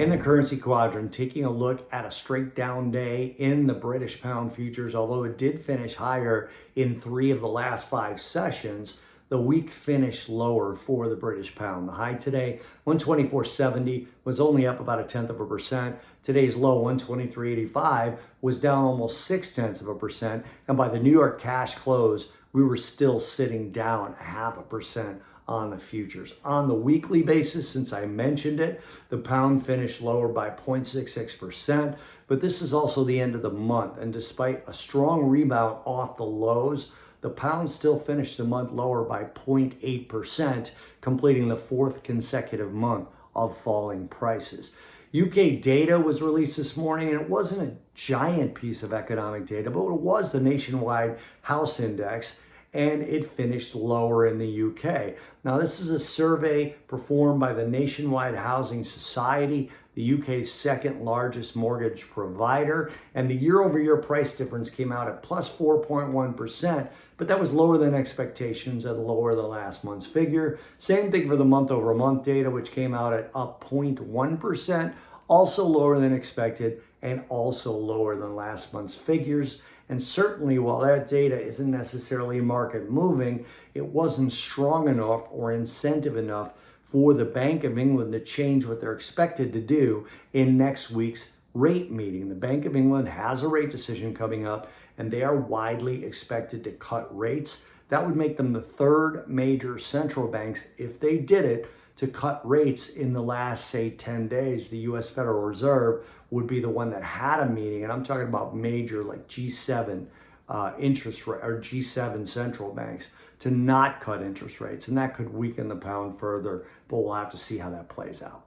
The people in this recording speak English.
In the currency quadrant, taking a look at a straight down day in the British pound futures, although it did finish higher in 3 of the last 5 sessions, the week finished lower for the British pound. The high today, 124.70, was only up about 1/10%. Today's low, 123.85, was down almost 0.6%. And by the New York cash close, we were still sitting down 0.5% on the futures. On the weekly basis, since I mentioned it, the pound finished lower by 0.66%, but this is also the end of the month. And despite a strong rebound off the lows, the pound still finished the month lower by 0.8%, completing the 4th consecutive month of falling prices. UK data was released this morning, and it wasn't a giant piece of economic data, but it was the nationwide house index, and it finished lower in the UK. Now, this is a survey performed by the Nationwide Housing Society, the UK's 2nd largest mortgage provider, and the year-over-year price difference came out at plus 4.1%, but that was lower than expectations and lower than last month's figure. Same thing for the month-over-month data, which came out at up 0.1%, also lower than expected and also lower than last month's figures. And certainly, while that data isn't necessarily market moving, it wasn't strong enough or incentive enough for the Bank of England to change what they're expected to do in next week's rate meeting. The Bank of England has a rate decision coming up, and they are widely expected to cut rates. That would make them the 3rd major central banks, if they did it, to cut rates in the last, say, 10 days. The US Federal Reserve would be the one that had a meeting, and I'm talking about major like G7 interest rate or G7 central banks to not cut interest rates, and that could weaken the pound further, but we'll have to see how that plays out.